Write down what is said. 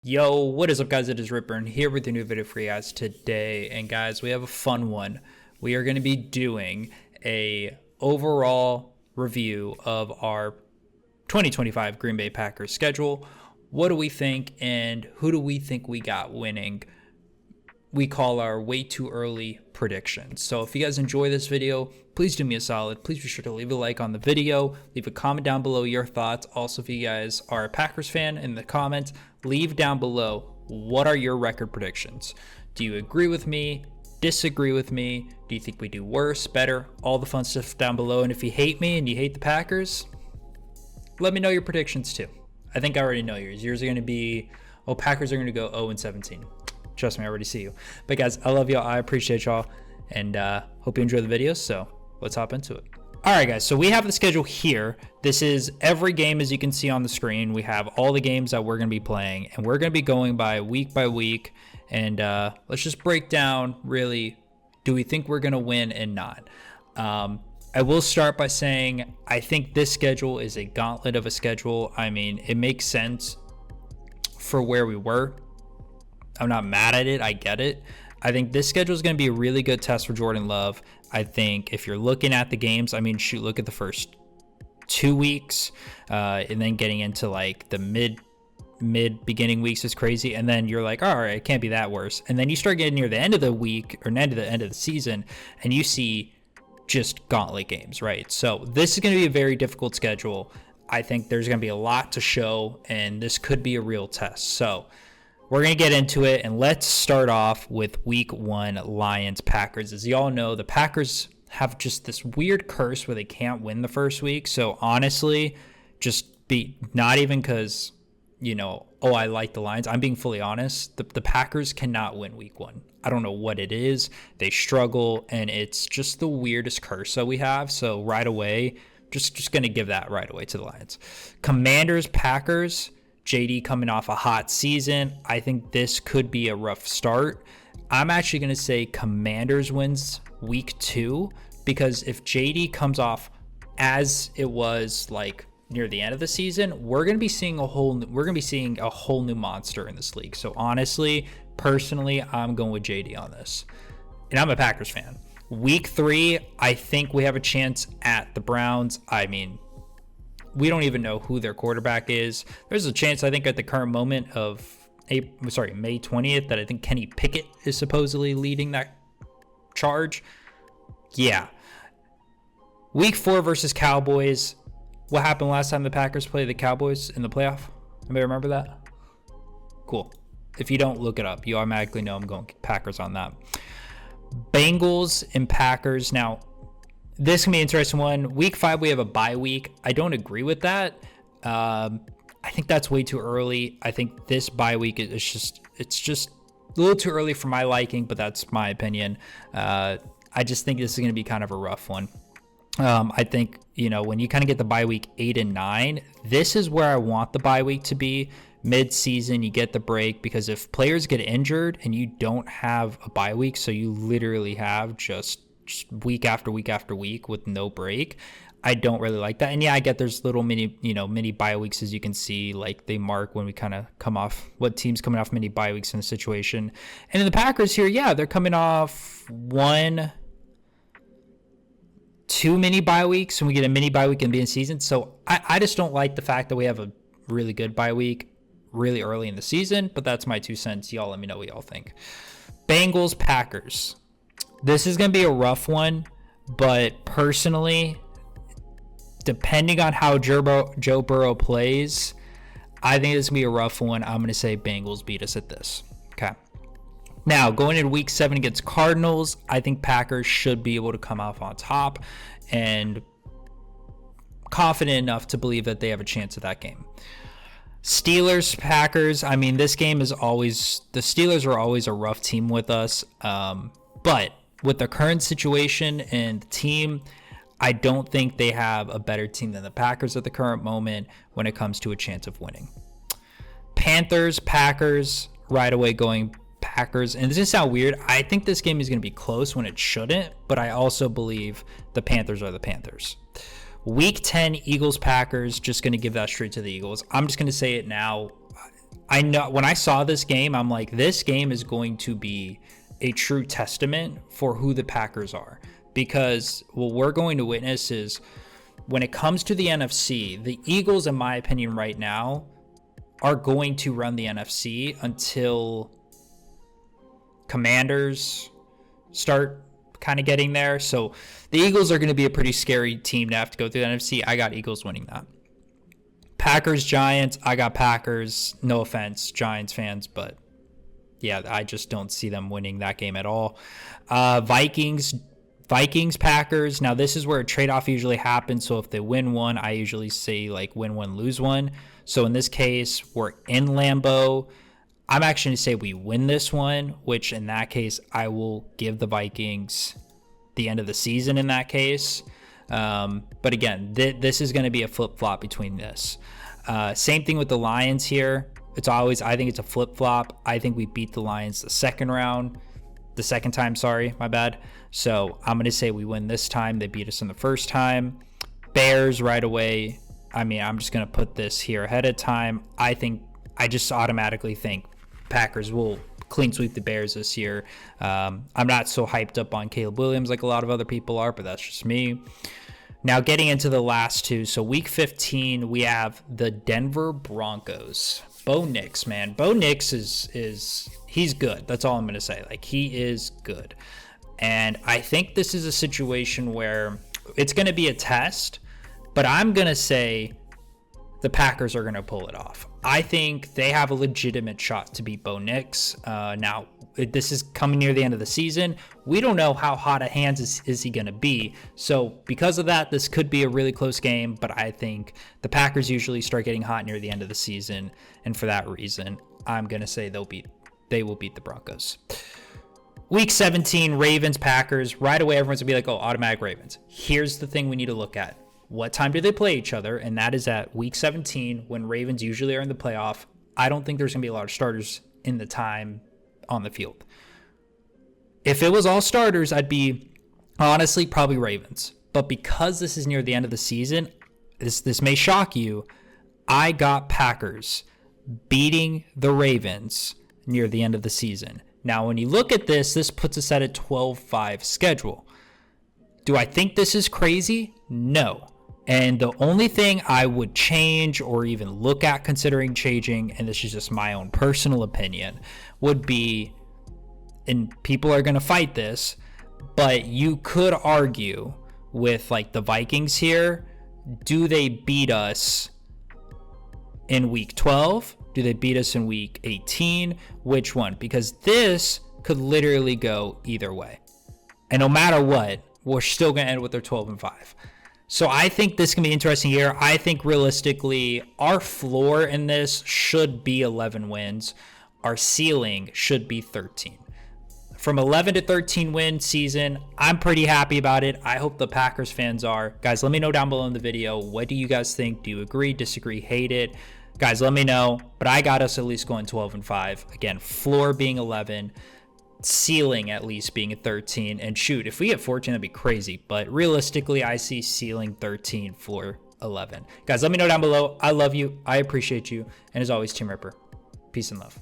Yo, what is up, guys? It is Ripper and here with a new video for you guys today. And guys, we have a fun one. We are going to be doing a overall review of our 2025 Green Bay Packers schedule. What do we think and who do we think we got winning? We call our way too early predictions. So if you guys enjoy this video, please do me a solid. Please be sure to leave a like on the video, leave a comment down below your thoughts. Also, if you guys are a Packers fan, in the comments, leave down below what are your record predictions. Do you agree with me? Disagree with me? Do you think we do worse, better? All the fun stuff down below. And if you hate me and you hate the Packers, let me know your predictions too. I think I already know yours. Yours are going to be, Packers are going to go 0-17. Trust me, I already see you. But guys, I love y'all. I appreciate y'all. And hope you enjoy the video. So let's hop into it. All right, guys. So we have the schedule here. This is every game, as you can see on the screen. We have all the games that we're going to be playing. And we're going to be going by week. And let's just break down, really, do we think we're going to win and not? I will start by saying I think this schedule is a gauntlet of a schedule. I mean, it makes sense for where we were. I'm not mad at it. I get it. I think this schedule is going to be a really good test for Jordan Love. I think if you're looking at the games, I mean, shoot, look at the first 2 weeks and then getting into like the mid beginning weeks is crazy. And then you're like, all right, it can't be that worse. And then you start getting near the end of the week or end of the season and you see just gauntlet games, right? So this is going to be a very difficult schedule. I think there's going to be a lot to show and this could be a real test. So we're going to get into it, and let's start off with week 1, Lions-Packers. As y'all know, the Packers have just this weird curse where they can't win the first week. So honestly, just be not even because, I like the Lions. I'm being fully honest. The Packers cannot win week 1. I don't know what it is. They struggle, and it's just the weirdest curse that we have. So right away, just going to give that right away to the Lions. Commanders-Packers. JD coming off a hot season. I think this could be a rough start. I'm actually going to say Commanders wins week 2 because if JD comes off as it was like near the end of the season, we're going to be seeing a whole new monster in this league. So honestly, personally, I'm going with JD on this. And I'm a Packers fan. Week 3, I think we have a chance at the Browns. I mean, we don't even know who their quarterback is. There's a chance, I think, at the current moment of May 20th, that I think Kenny Pickett is supposedly leading that charge. Yeah. Week 4 versus Cowboys. What happened last time the Packers played the Cowboys in the playoff? Anybody remember that? Cool. If you don't, look it up. You automatically know I'm going Packers on that. Bengals and Packers. Now, this can be an interesting one. Week 5, we have a bye week. I don't agree with that. I think that's way too early. I think this bye week is just a little too early for my liking, but that's my opinion. I just think this is going to be kind of a rough one. I think, when you kind of get the bye week 8 and 9, this is where I want the bye week to be. Mid-season, you get the break, because if players get injured and you don't have a bye week, so you literally have just week after week after week with no break, I don't really like that. And yeah, I get there's little mini bye weeks, as you can see, like they mark when we kind of come off, what team's coming off mini bye weeks in a situation. And in the Packers here, yeah, they're coming off 2 mini bye weeks, and we get a mini bye week in the season. So I just don't like the fact that we have a really good bye week really early in the season, but that's my 2 cents. Y'all let me know what y'all think. Bengals, Packers. This is going to be a rough one, but personally, depending on how Joe Burrow plays, I think it's going to be a rough one. I'm going to say Bengals beat us at this. Okay. Now, going into week 7 against Cardinals, I think Packers should be able to come off on top and confident enough to believe that they have a chance at that game. Steelers, Packers. I mean, this game is always, the Steelers are always a rough team with us. But with the current situation and the team, I don't think they have a better team than the Packers at the current moment when it comes to a chance of winning. Panthers, Packers, right away going Packers. And this is sound weird. I think this game is going to be close when it shouldn't, but I also believe the Panthers are the Panthers. Week 10, Eagles, Packers, just going to give that straight to the Eagles. I'm just going to say it now. I know when I saw this game, I'm like, this game is going to be a true testament for who the Packers are, because what we're going to witness is when it comes to the NFC, the Eagles, in my opinion, right now are going to run the NFC until Commanders start kind of getting there. So the Eagles are going to be a pretty scary team to have to go through the NFC. I got Eagles winning that. Packers, Giants, I got Packers. No offense, Giants fans, but yeah, I just don't see them winning that game at all. Vikings, Packers. Now, this is where a trade-off usually happens. So if they win one, I usually say like win one, lose one. So in this case, we're in Lambeau. I'm actually going to say we win this one, which in that case, I will give the Vikings the end of the season in that case. But again, this is going to be a flip-flop between this. Same thing with the Lions here. I think it's a flip-flop. I think we beat the Lions the second time, my bad. So I'm going to say we win this time. They beat us in the first time. Bears right away. I mean, I'm just going to put this here ahead of time. I just automatically think Packers will clean sweep the Bears this year. I'm not so hyped up on Caleb Williams like a lot of other people are, but that's just me. Now getting into the last two. So week 15, we have the Denver Broncos. Bo Nix, man. Bo Nix he's good. That's all I'm going to say. Like, he is good. And I think this is a situation where it's going to be a test, but I'm going to say the Packers are going to pull it off. I think they have a legitimate shot to beat Bo Nix. Now, this is coming near the end of the season. We don't know how hot at hands is he going to be. So because of that, this could be a really close game, but I think the Packers usually start getting hot near the end of the season. And for that reason, I'm going to say they will beat the Broncos. Week 17, Ravens, Packers. Right away, everyone's going to be like, oh, automatic Ravens. Here's the thing we need to look at. What time do they play each other? And that is at week 17 when Ravens usually are in the playoff. I don't think there's going to be a lot of starters in the time on the field. If it was all starters, I'd be honestly probably Ravens. But because this is near the end of the season, this may shock you, I got Packers beating the Ravens near the end of the season. Now, when you look at this puts us at a 12-5 schedule. Do I think this is crazy? No. And the only thing I would change or even look at considering changing, and this is just my own personal opinion, would be, and people are going to fight this, but you could argue with like the Vikings here, do they beat us in week 12? Do they beat us in week 18? Which one? Because this could literally go either way. And no matter what, we're still going to end with their 12-5. So I think this can be interesting here. I think realistically, our floor in this should be 11 wins. Our ceiling should be 13. From 11 to 13 win season, I'm pretty happy about it. I hope the Packers fans are. Guys, let me know down below in the video. What do you guys think? Do you agree, disagree, hate it? Guys, let me know. But I got us at least going 12-5. Again, floor being 11. Ceiling at least being at 13, and shoot, if we get 14, that'd be crazy, but realistically I see ceiling 13, floor 11. Guys, let me know down below. I love you, I appreciate you, and as always, Team Ripper, peace and love.